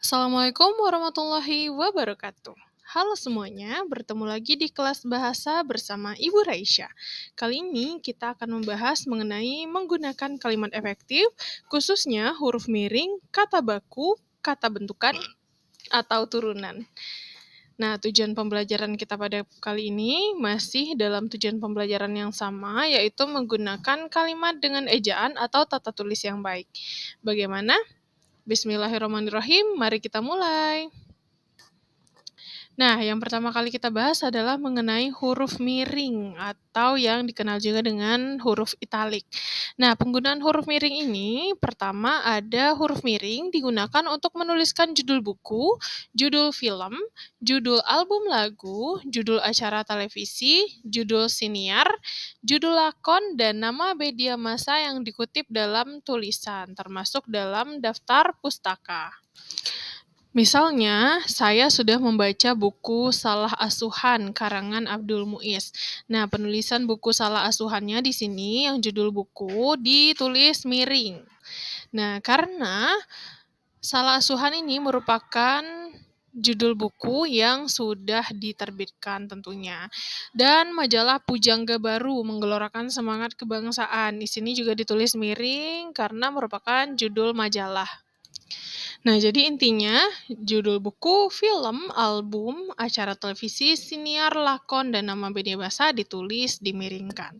Assalamualaikum warahmatullahi wabarakatuh. Halo semuanya, bertemu lagi di kelas bahasa bersama Ibu Raisya. Kali ini kita akan membahas mengenai menggunakan kalimat efektif, khususnya huruf miring, kata baku, kata bentukan, atau turunan. Nah, tujuan pembelajaran kita pada kali ini masih dalam tujuan pembelajaran yang sama, yaitu menggunakan kalimat dengan ejaan atau tata tulis yang baik. Bagaimana? Bismillahirrahmanirrahim, mari kita mulai. Nah, yang pertama kali kita bahas adalah mengenai huruf miring atau yang dikenal juga dengan huruf italik. Nah, penggunaan huruf miring ini pertama ada huruf miring digunakan untuk menuliskan judul buku, judul film, judul album lagu, judul acara televisi, judul siniar, judul lakon, dan nama media massa yang dikutip dalam tulisan, termasuk dalam daftar pustaka. Misalnya, saya sudah membaca buku Salah Asuhan karangan Abdul Muiz. Nah, penulisan buku Salah Asuhannya di sini yang judul buku ditulis miring. Nah, karena Salah Asuhan ini merupakan judul buku yang sudah diterbitkan tentunya. Dan majalah Pujangga Baru menggelorakan semangat kebangsaan. Di sini juga ditulis miring karena merupakan judul majalah. Nah, jadi intinya judul buku, film, album, acara televisi, siniar, lakon, dan nama media massa ditulis dimiringkan.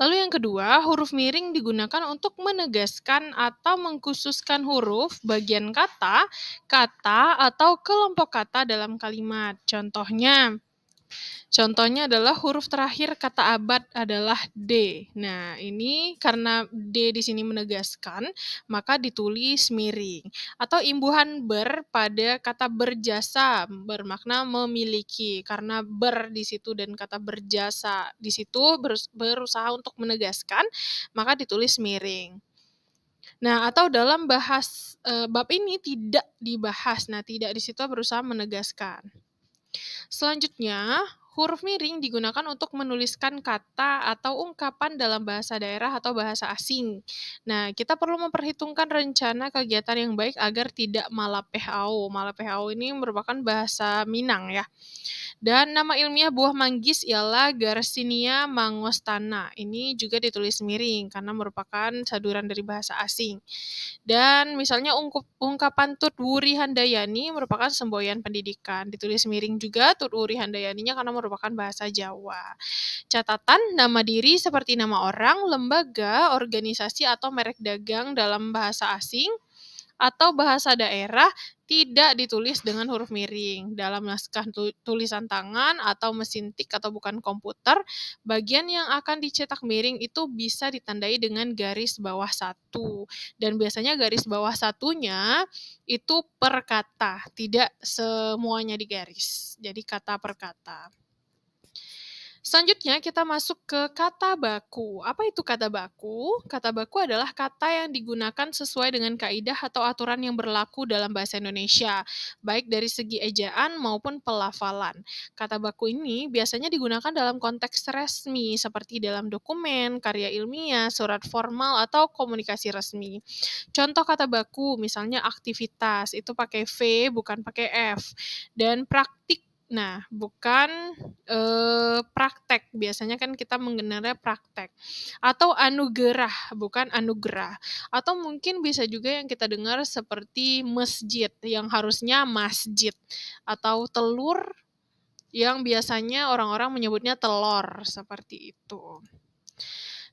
Lalu yang kedua, huruf miring digunakan untuk menegaskan atau mengkhususkan huruf, bagian kata, atau kelompok kata dalam kalimat. Contohnya adalah huruf terakhir kata abad adalah D. Nah, ini karena D di sini menegaskan, maka ditulis miring. Atau imbuhan ber pada kata berjasa, bermakna memiliki. Karena ber di situ dan kata berjasa di situ berusaha untuk menegaskan, maka ditulis miring. Nah, atau dalam bab ini tidak dibahas. Nah, tidak di situ berusaha menegaskan. Selanjutnya, huruf miring digunakan untuk menuliskan kata atau ungkapan dalam bahasa daerah atau bahasa asing. Nah, kita perlu memperhitungkan rencana kegiatan yang baik agar tidak malapehau. Malapehau ini merupakan bahasa Minang ya. Dan nama ilmiah buah manggis ialah Garcinia mangostana. Ini juga ditulis miring karena merupakan saduran dari bahasa asing. Dan misalnya ungkapan Tut Wuri Handayani merupakan semboyan pendidikan. Ditulis miring juga Tut Wuri Handayaninya karena merupakan bahasa Jawa. Catatan, nama diri seperti nama orang, lembaga, organisasi, atau merek dagang dalam bahasa asing atau bahasa daerah tidak ditulis dengan huruf miring. Dalam naskah tulisan tangan atau mesin tik atau bukan komputer, bagian yang akan dicetak miring itu bisa ditandai dengan garis bawah satu. Dan biasanya garis bawah satunya itu per kata, tidak semuanya digaris. Jadi kata per kata. Selanjutnya kita masuk ke kata baku. Apa itu kata baku? Kata baku adalah kata yang digunakan sesuai dengan kaidah atau aturan yang berlaku dalam bahasa Indonesia, baik dari segi ejaan maupun pelafalan. Kata baku ini biasanya digunakan dalam konteks resmi, seperti dalam dokumen, karya ilmiah, surat formal, atau komunikasi resmi. Contoh kata baku, misalnya aktivitas, itu pakai V bukan pakai F. Dan praktik, nah bukan praktek, biasanya kan kita mengenalnya praktek. Atau anugerah, bukan anugerah. Atau mungkin bisa juga yang kita dengar seperti masjid, yang harusnya masjid. Atau telur, yang biasanya orang-orang menyebutnya telor, seperti itu.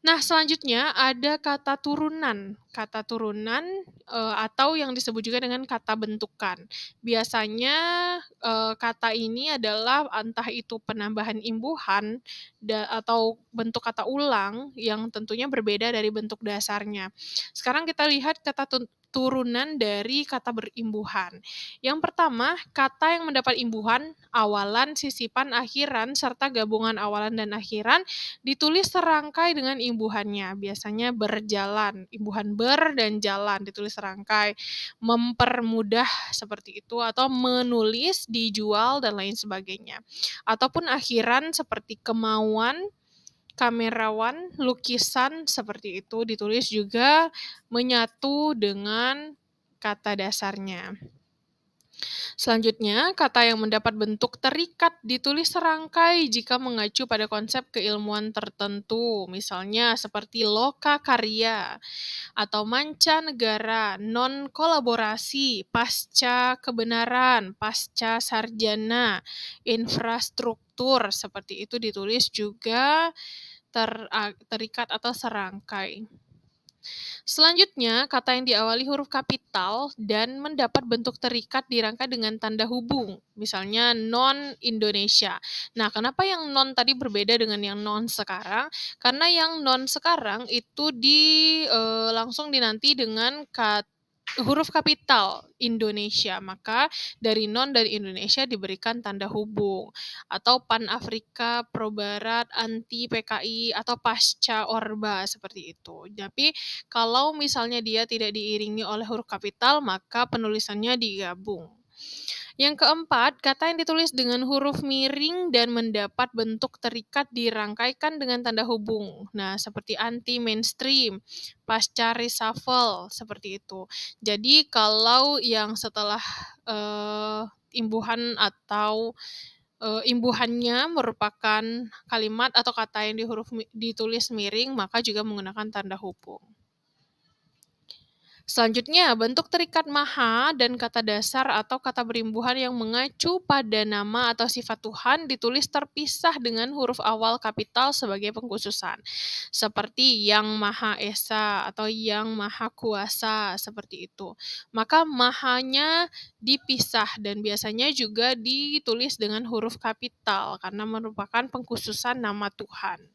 Nah, selanjutnya ada kata turunan. Kata turunan atau yang disebut juga dengan kata bentukan. Biasanya kata ini adalah entah itu penambahan imbuhan atau bentuk kata ulang yang tentunya berbeda dari bentuk dasarnya. Sekarang kita lihat kata turunan dari kata berimbuhan. Yang pertama, kata yang mendapat imbuhan, awalan, sisipan, akhiran, serta gabungan awalan dan akhiran ditulis serangkai dengan imbuhannya, biasanya berjalan, imbuhan ber dan jalan ditulis serangkai, mempermudah seperti itu, atau menulis, dijual, dan lain sebagainya. Ataupun akhiran seperti kemauan, kamerawan, lukisan, seperti itu ditulis juga menyatu dengan kata dasarnya. Selanjutnya, kata yang mendapat bentuk terikat ditulis serangkai jika mengacu pada konsep keilmuan tertentu, misalnya seperti loka karya atau mancanegara, non-kolaborasi, pasca kebenaran, pasca sarjana, infrastruktur, seperti itu ditulis juga terikat atau serangkai. Selanjutnya, kata yang diawali huruf kapital dan mendapat bentuk terikat dirangkai dengan tanda hubung, misalnya non-Indonesia. Nah, kenapa yang non tadi berbeda dengan yang non sekarang? Karena yang non sekarang itu langsung dinanti dengan huruf kapital Indonesia, maka dari non dan Indonesia diberikan tanda hubung, atau Pan Afrika, Pro Barat, Anti PKI, atau Pasca Orba, seperti itu. Tapi kalau misalnya dia tidak diiringi oleh huruf kapital, maka penulisannya digabung. Yang keempat, kata yang ditulis dengan huruf miring dan mendapat bentuk terikat dirangkaikan dengan tanda hubung. Nah, seperti anti-mainstream, pasca reshuffle, seperti itu. Jadi, kalau yang setelah imbuhan atau imbuhannya merupakan kalimat atau kata yang ditulis miring, maka juga menggunakan tanda hubung. Selanjutnya, bentuk terikat maha dan kata dasar atau kata berimbuhan yang mengacu pada nama atau sifat Tuhan ditulis terpisah dengan huruf awal kapital sebagai pengkhususan. Seperti yang Maha Esa atau yang Maha Kuasa, seperti itu. Maka mahanya dipisah dan biasanya juga ditulis dengan huruf kapital karena merupakan pengkhususan nama Tuhan.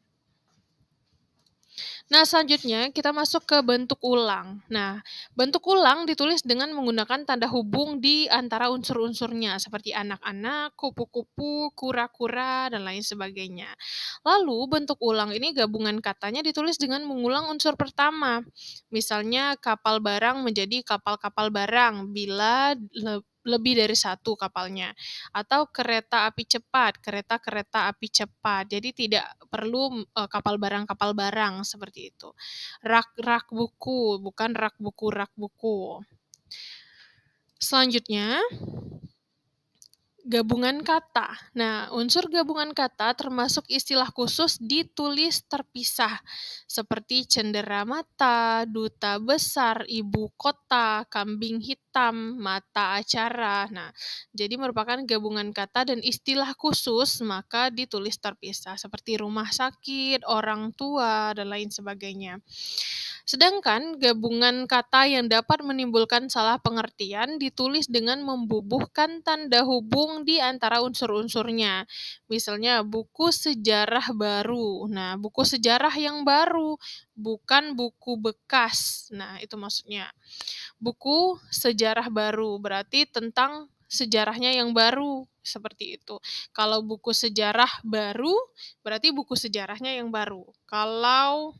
Nah, selanjutnya kita masuk ke bentuk ulang. Nah, bentuk ulang ditulis dengan menggunakan tanda hubung di antara unsur-unsurnya, seperti anak-anak, kupu-kupu, kura-kura, dan lain sebagainya. Lalu, bentuk ulang ini gabungan katanya ditulis dengan mengulang unsur pertama. Misalnya, kapal barang menjadi kapal-kapal barang bila lebih dari satu kapalnya, atau kereta api cepat, kereta-kereta api cepat. Jadi tidak perlu kapal barang seperti itu. Rak-rak buku, bukan rak buku. Selanjutnya, gabungan kata. Nah, unsur gabungan kata termasuk istilah khusus ditulis terpisah, seperti cenderamata, duta besar, ibu kota, kambing hitam, mata acara. Nah, jadi merupakan gabungan kata dan istilah khusus, maka ditulis terpisah, seperti rumah sakit, orang tua, dan lain sebagainya. Sedangkan gabungan kata yang dapat menimbulkan salah pengertian ditulis dengan membubuhkan tanda hubung di antara unsur-unsurnya. Misalnya buku sejarah baru. Nah, buku sejarah yang baru, bukan buku bekas. Nah, itu maksudnya. Buku sejarah baru berarti tentang sejarahnya yang baru, seperti itu. Kalau buku sejarah baru, berarti buku sejarahnya yang baru. Kalau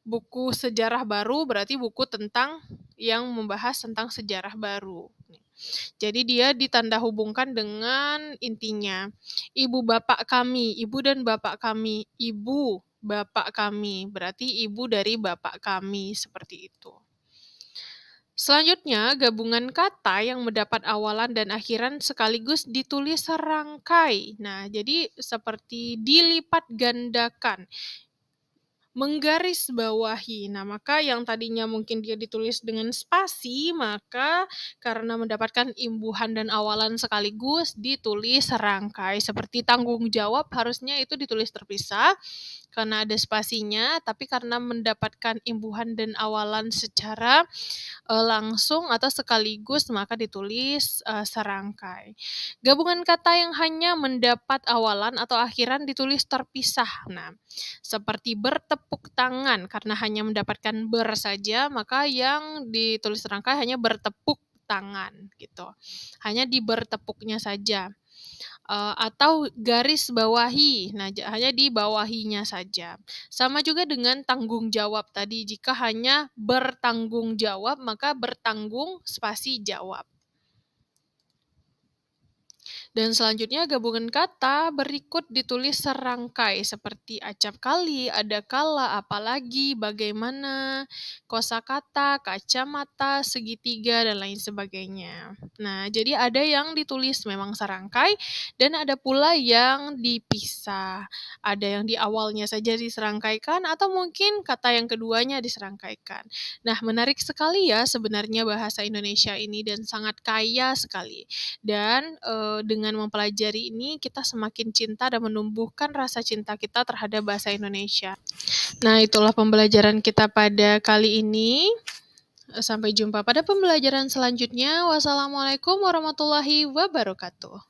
buku sejarah baru berarti buku tentang yang membahas tentang sejarah baru. Jadi dia ditanda hubungkan dengan intinya. Ibu bapak kami, ibu dan bapak kami, ibu bapak kami, berarti ibu dari bapak kami, seperti itu. Selanjutnya, gabungan kata yang mendapat awalan dan akhiran sekaligus ditulis serangkai. Nah, jadi seperti dilipat gandakan, menggarisbawahi. Nah, maka yang tadinya mungkin dia ditulis dengan spasi, maka karena mendapatkan imbuhan dan awalan sekaligus ditulis serangkai. Seperti tanggung jawab harusnya itu ditulis terpisah karena ada spasinya, tapi karena mendapatkan imbuhan dan awalan secara langsung atau sekaligus maka ditulis serangkai. Gabungan kata yang hanya mendapat awalan atau akhiran ditulis terpisah. Nah, seperti bertepuk tangan karena hanya mendapatkan ber saja, maka yang ditulis serangkai hanya bertepuk tangan gitu. Hanya di bertepuknya saja. Atau garis bawahi. Nah, hanya di bawahinya saja. Sama juga dengan tanggung jawab tadi. Jika hanya bertanggung jawab, maka bertanggung spasi jawab. Dan selanjutnya gabungan kata berikut ditulis serangkai seperti acap kali, ada kala, apalagi, bagaimana, kosakata, kacamata, segitiga, dan lain sebagainya. Nah, jadi ada yang ditulis memang serangkai dan ada pula yang dipisah. Ada yang di awalnya saja diserangkaikan atau mungkin kata yang keduanya diserangkaikan. Nah, menarik sekali ya sebenarnya bahasa Indonesia ini dan sangat kaya sekali. Dan, dengan mempelajari ini kita semakin cinta dan menumbuhkan rasa cinta kita terhadap bahasa Indonesia. Nah, itulah pembelajaran kita pada kali ini. Sampai jumpa pada pembelajaran selanjutnya. Wassalamualaikum warahmatullahi wabarakatuh.